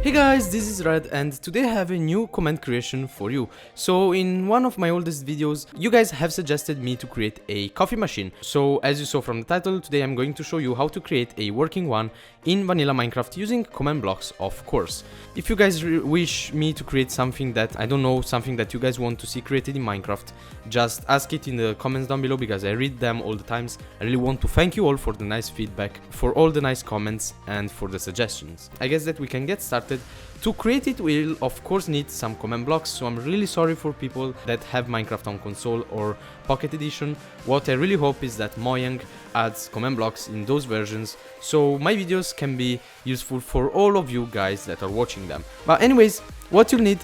Hey guys, this is Red and today I have a new comment creation for you. So in one of my oldest videos, you guys have suggested me to create a coffee machine. So as you saw from the title, today I'm going to show you how to create a working one in vanilla Minecraft using command blocks, of course. If you guys wish me to create something that, I don't know, something that you guys want to see created in Minecraft, just ask it in the comments down below because I read them all the times. I really want to thank you all for the nice feedback, for all the nice comments and for the suggestions. I guess that we can get started. To create it, we'll of course need some command blocks, so I'm really sorry for people that have Minecraft on console or Pocket Edition. What I really hope is that Mojang adds command blocks in those versions, so my videos can be useful for all of you guys that are watching them. But anyways, what you'll need,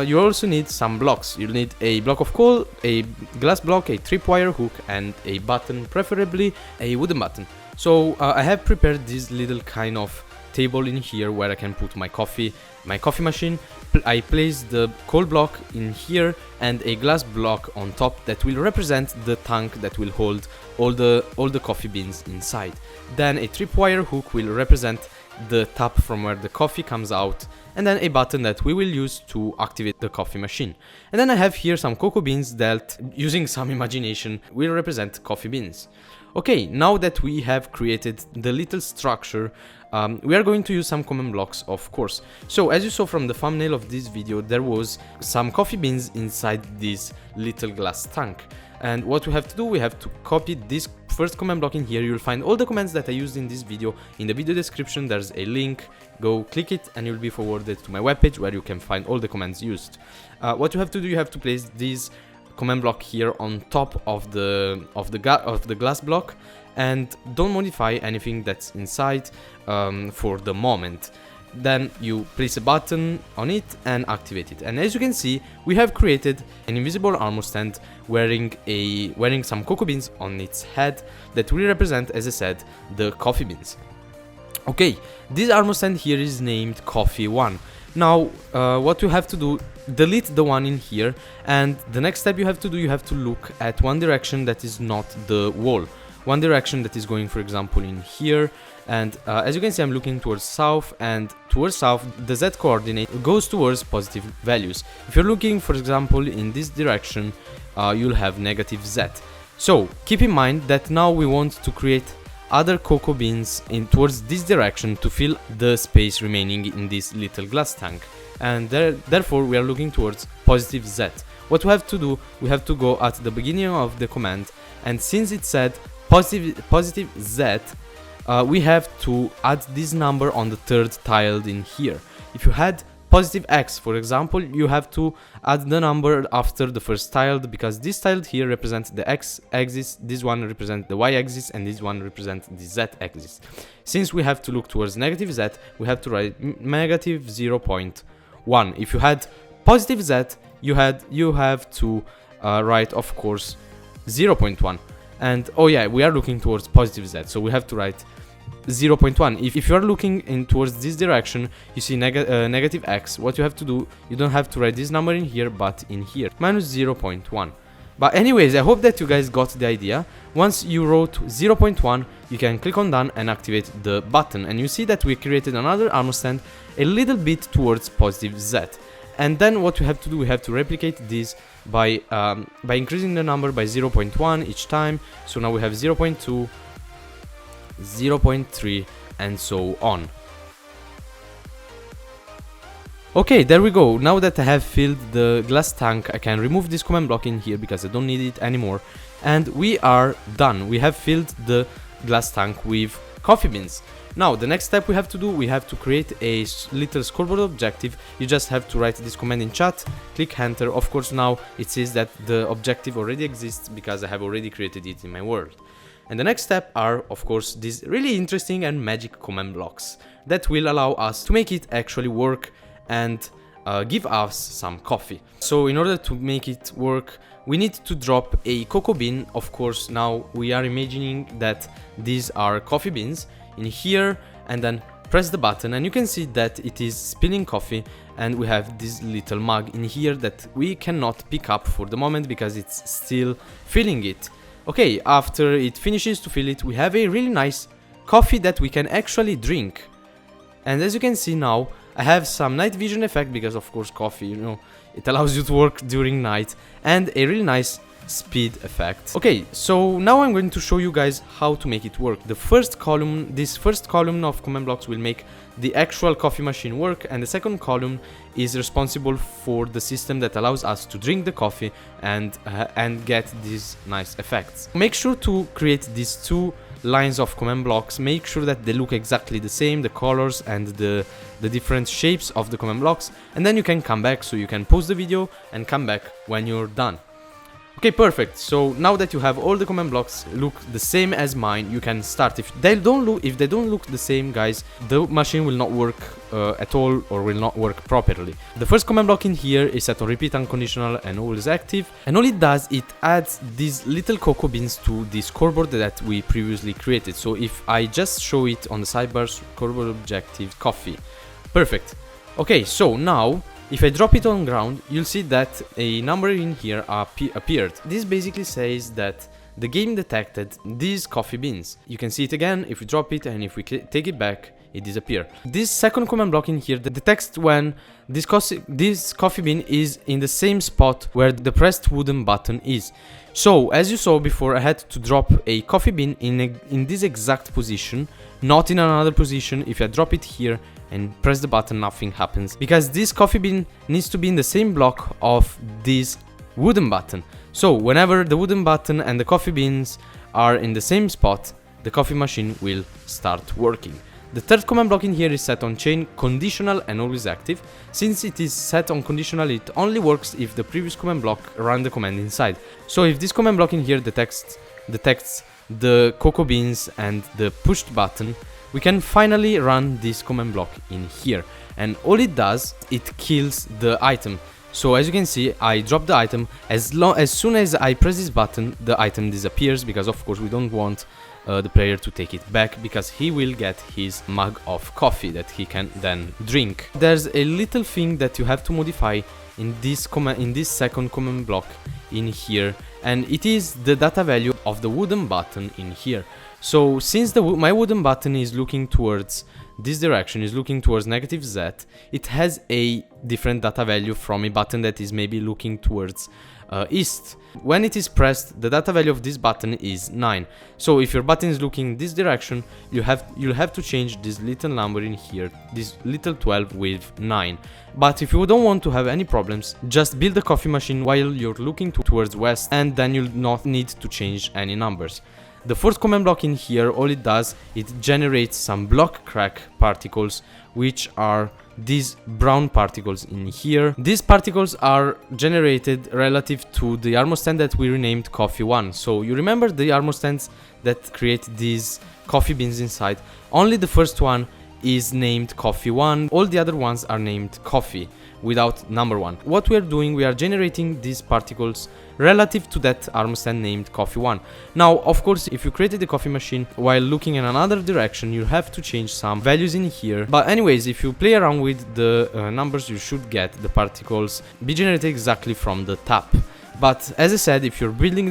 you also need some blocks. You'll need a block of coal, a glass block, a tripwire hook, and a button, preferably a wooden button. So I have prepared this little kind of table in here where I can put my coffee machine. I place the coal block in here and a glass block on top that will represent the tank that will hold all the coffee beans inside. Then a tripwire hook will represent the tap from where the coffee comes out, and then a button that we will use to activate the coffee machine. And then I have here some cocoa beans that, using some imagination, will represent coffee beans. Okay, now that we have created the little structure, we are going to use some command blocks, of course. So as you saw from the thumbnail of this video, there was some coffee beans inside this little glass tank. And what we have to do, we have to copy this first command block in here. You'll find all the commands that I used in this video in the video description. There's a link, go click it and you'll be forwarded to my webpage where you can find all the commands used. What you have to do, you have to place this command block here on top of the glass block, and don't modify anything that's inside for the moment. Then you place a button on it and activate it. And as you can see, we have created an invisible armor stand wearing some cocoa beans on its head that will represent, as I said, the coffee beans. Okay, this armor stand here is named Coffee 1. Now, what you have to do, delete the one in here, and the next step you have to do, you have to look at one direction that is not the wall. One direction that is going, for example, in here, and as you can see, I'm looking towards south, and towards south, the Z coordinate goes towards positive values. If you're looking, for example, in this direction, you'll have negative Z. So keep in mind that now we want to create other cocoa beans towards this direction to fill the space remaining in this little glass tank, and therefore we are looking towards positive Z. What we have to do, we have to go at the beginning of the command, and since it said positive Z, we have to add this number on the third tiled in here. If you had positive X, for example, you have to add the number after the first tiled, because this tiled here represents the X axis, this one represents the Y axis, and this one represents the Z axis. Since we have to look towards negative Z, we have to write negative 0.1. If you had positive Z, you have to write, of course, 0.1. And oh yeah, we are looking towards positive Z, so we have to write 0.1. If you are looking in towards this direction, you see negative X. What you have to do, you don't have to write this number in here, but in here, minus 0.1. But anyways, I hope that you guys got the idea. Once you wrote 0.1, you can click on done and activate the button, and you see that we created another armor stand a little bit towards positive Z. And then what we have to do, we have to replicate this by increasing the number by 0.1 each time. So now we have 0.2, 0.3, and so on. Okay, there we go. Now that I have filled the glass tank, I can remove this command block in here because I don't need it anymore. And we are done. We have filled the glass tank with coffee beans. Now, the next step we have to do, we have to create a little scoreboard objective. You just have to write this command in chat, click enter. Of course, now it says that the objective already exists because I have already created it in my world. And the next step are, of course, these really interesting and magic command blocks that will allow us to make it actually work and give us some coffee. So in order to make it work, we need to drop a cocoa bean. Of course, now we are imagining that these are coffee beans in here, and then press the button and you can see that it is spilling coffee, and we have this little mug in here that we cannot pick up for the moment because it's still filling it. Okay, after it finishes to fill it, we have a really nice coffee that we can actually drink. And as you can see now, I have some night vision effect because of course coffee, it allows you to work during night, and a really nice speed effect. Okay, so now I'm going to show you guys how to make it work. This first column of command blocks will make the actual coffee machine work, and the second column is responsible for the system that allows us to drink the coffee and get these nice effects. Make sure to create these two lines of command blocks. Make sure that they look exactly the same, the colors and the different shapes of the command blocks, and then you can come back, so you can pause the video and come back when you're done. Okay, perfect. So now that you have all the command blocks look the same as mine, you can start. If they don't look the same, guys, the machine will not work at all, or will not work properly. The first command block in here is set on repeat unconditional and always active, and all it does, it adds these little cocoa beans to the scoreboard that we previously created. So if I just show it on the sidebar, scoreboard objective coffee, perfect. Okay, so now if I drop it on ground, you'll see that a number in here appeared. This basically says that the game detected these coffee beans. You can see it again if we drop it, and if we take it back, it disappears. This second command block in here detects when this coffee bean is in the same spot where the pressed wooden button is. So as you saw before, I had to drop a coffee bean in this exact position, not in another position. If I drop it here and press the button, nothing happens, because this coffee bean needs to be in the same block of this wooden button. So whenever the wooden button and the coffee beans are in the same spot, the coffee machine will start working. The third command block in here is set on chain conditional and always active. Since it is set on conditional, it only works if the previous command block ran the command inside. So if this command block in here detects the cocoa beans and the pushed button, we can finally run this command block in here, and all it does, it kills the item. So as you can see, I drop the item. As soon as I press this button, the item disappears, because of course we don't want the player to take it back, because he will get his mug of coffee that he can then drink. There's a little thing that you have to modify in this second command block in here, and it is the data value of the wooden button in here. So since my wooden button is looking towards this direction, is looking towards -z, it has a different data value from a button that is maybe looking towards east. When it is pressed, the data value of this button is 9. So if your button is looking this direction, you'll have to change this little number in here, this little 12 with 9. But if you don't want to have any problems, just build the coffee machine while you're looking towards west, and then you'll not need to change any numbers. The fourth command block in here, all it does, it generates some block crack particles, which are these brown particles in here. These particles are generated relative to the armor stand that we renamed Coffee 1. So you remember the armor stands that create these coffee beans inside? Only the first one is named Coffee 1, all the other ones are named Coffee without number 1. What we are doing, we are generating these particles relative to that armor stand named Coffee 1. Now, of course, if you created the coffee machine while looking in another direction, you have to change some values in here. But anyways, if you play around with the numbers, you should get the particles be generated exactly from the tap. But as I said, if you're building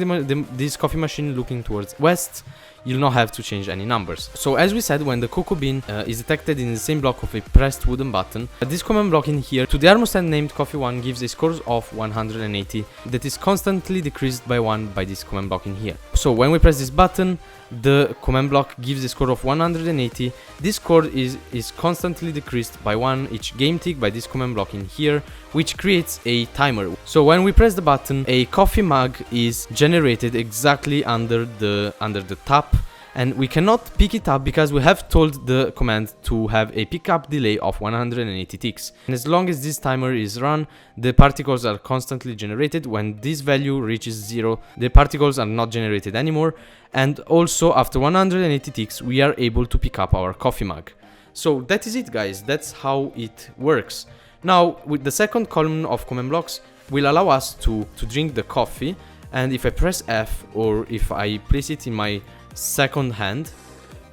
this coffee machine looking towards west, you'll not have to change any numbers. So as we said, when the cocoa bean is detected in the same block of a pressed wooden button, this command block in here to the armor stand named Coffee 1 gives a score of 180 that is constantly decreased by 1 by this command block in here. So when we press this button, the command block gives a score of 180. This score is constantly decreased by 1 each game tick by this command block in here, which creates a timer. So when we press the button, a coffee mug is generated exactly under the tap, and we cannot pick it up because we have told the command to have a pickup delay of 180 ticks. And as long as this timer is run, the particles are constantly generated. When this value reaches 0, the particles are not generated anymore, and also after 180 ticks we are able to pick up our coffee mug. So that is it, guys, that's how it works. Now with the second column of command blocks will allow us to drink the coffee, and if I press F or if I place it in my second hand,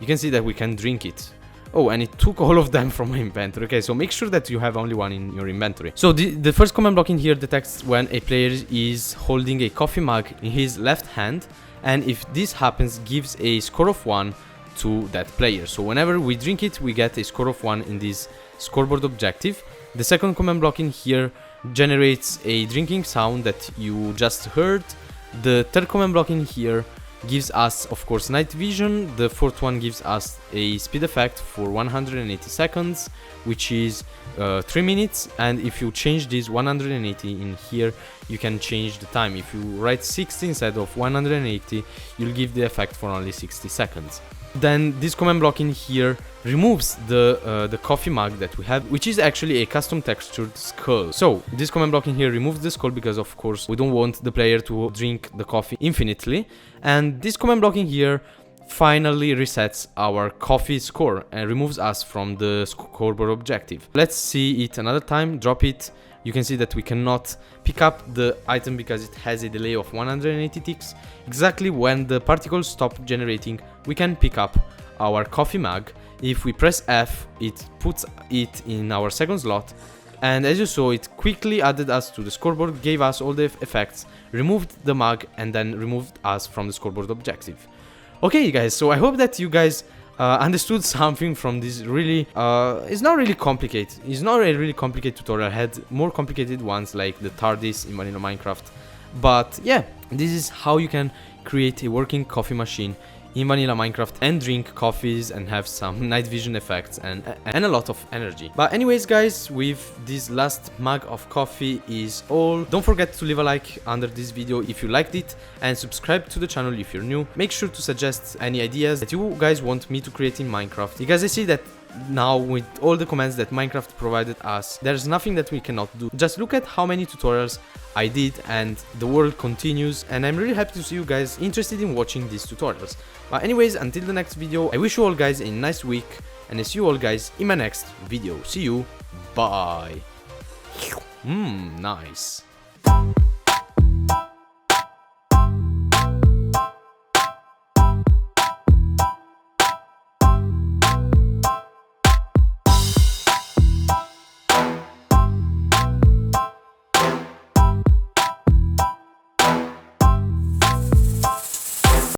you can see that we can drink it. Oh, and it took all of them from my inventory. Okay, so make sure that you have only one in your inventory. So the first command block in here detects when a player is holding a coffee mug in his left hand, and if this happens, gives a score of 1 to that player. So whenever we drink it, we get a score of 1 in this scoreboard objective. The second command block in here generates a drinking sound that you just heard. The third command block in here gives us, of course, night vision. The fourth one gives us a speed effect for 180 seconds, which is 3 minutes. And if you change this 180 in here, you can change the time. If you write 60 instead of 180, you'll give the effect for only 60 seconds. Then this command block in here removes the coffee mug that we have, which is actually a custom textured skull. So this command block in here removes the skull because, of course, we don't want the player to drink the coffee infinitely. And this command block in here finally resets our coffee score and removes us from the scoreboard objective. Let's see it another time. Drop it. You can see that we cannot pick up the item because it has a delay of 180 ticks. Exactly when the particles stop generating, we can pick up our coffee mug. If we press F, it puts it in our second slot. And as you saw, it quickly added us to the scoreboard, gave us all the effects, removed the mug, and then removed us from the scoreboard objective. Okay, guys, so I hope that you guys understood something from this. Really, it's not really complicated. It's not a really complicated tutorial. I had more complicated ones like the TARDIS in vanilla Minecraft. But yeah, this is how you can create a working coffee machine in vanilla Minecraft and drink coffees and have some night vision effects and a lot of energy. But anyways, guys, with this last mug of coffee is all. Don't forget to leave a like under this video if you liked it and subscribe to the channel if you're new. Make sure to suggest any ideas that you guys want me to create in Minecraft, because I see that now with all the commands that Minecraft provided us, there's nothing that we cannot do. Just look at how many tutorials I did and the world continues, and I'm really happy to see you guys interested in watching these tutorials. But anyways, until the next video, I wish you all guys a nice week, and I see you all guys in my next video. See you, bye. Nice.